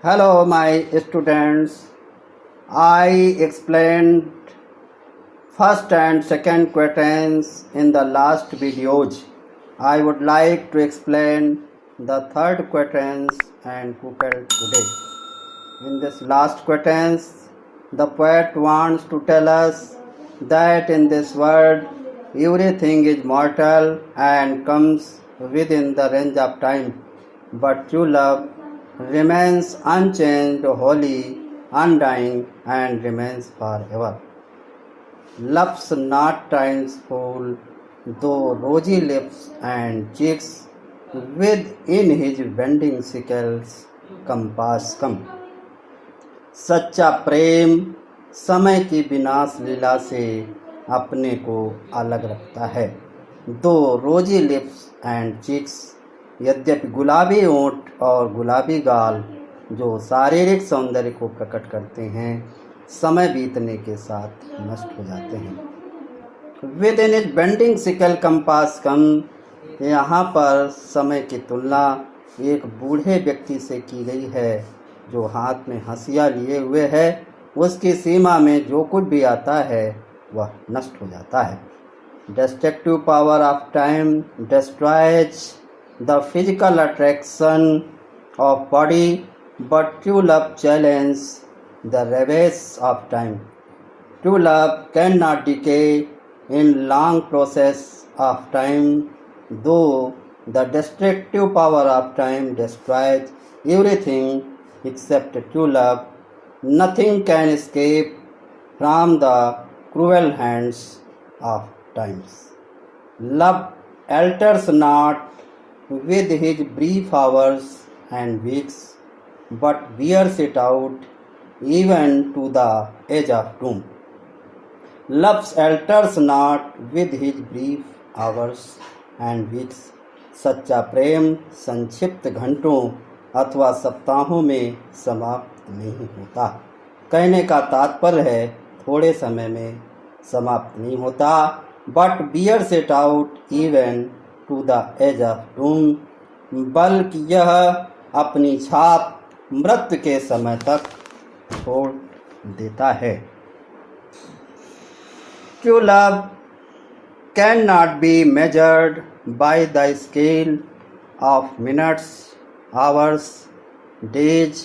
Hello, my students. I explained first and second quatrains in the last videos. I would like to explain the third quatrains and couplet today. In this last quatrains, the poet wants to tell us that in this world everything is mortal and comes within the range of time, but true love remains unchanged, holy, undying, and remains forever. Love's not time's full, though rosy lips and cheeks, within his bending sickles compass come. सच्चा प्रेम समय की विनाश लीला से अपने को अलग रखता है. दो रोजी लिप्स एंड चिक्स, यद्यपि गुलाबी ओंठ और गुलाबी गाल जो शारीरिक सौंदर्य को प्रकट करते हैं, समय बीतने के साथ नष्ट हो जाते हैं. Within his bending sickle compass come, यहाँ पर समय की तुलना एक बूढ़े व्यक्ति से की गई है जो हाथ में हंसिया लिए हुए है. उसकी सीमा में जो कुछ भी आता है वह नष्ट हो जाता है. Destructive power of time destroys the physical attraction of body, but true love challenge the ravages of time. True love can not decay in long process of time, though the destructive power of time destroys everything except true love. Nothing can escape from the cruel hands of times. Love alters not with his brief hours and weeks, but wears it out even to the edge of doom. Love alters not with his brief hours and weeks. सच्चा प्रेम संक्षिप्त घंटों अथवा सप्ताहों में समाप्त नहीं होता. कहने का तात्पर्य है थोड़े समय में समाप्त नहीं होता, but bears it out even to the edge of doom, बल्कि यह अपनी छाप मृत्यु के समय तक छोड़ देता है. True love can not be measured by the scale of minutes, hours, days,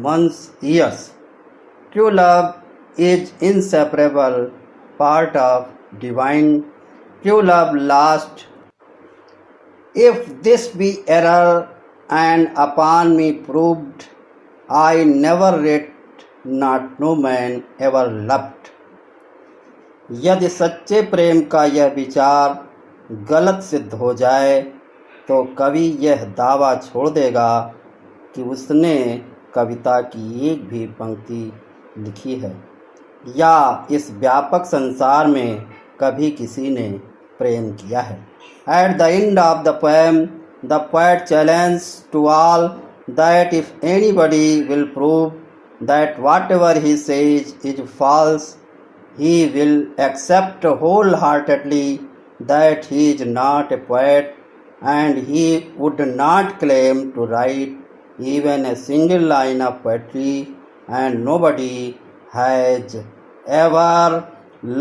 months, years. True love is inseparable part of divine. True love lasts. If this be error and upon me proved, I never read, not no man ever loved. यदि सच्चे प्रेम का यह विचार गलत सिद्ध हो जाए तो कवि यह दावा छोड़ देगा कि उसने कविता की एक भी पंक्ति लिखी है या इस व्यापक संसार में कभी किसी ने प्रेम किया है. At the end of the poem the poet challenge to all that if anybody will prove that whatever he says is false, he will accept wholeheartedly that he is not a poet, and he would not claim to write even a single line of poetry, and nobody has ever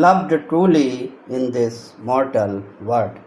loved truly in this mortal world.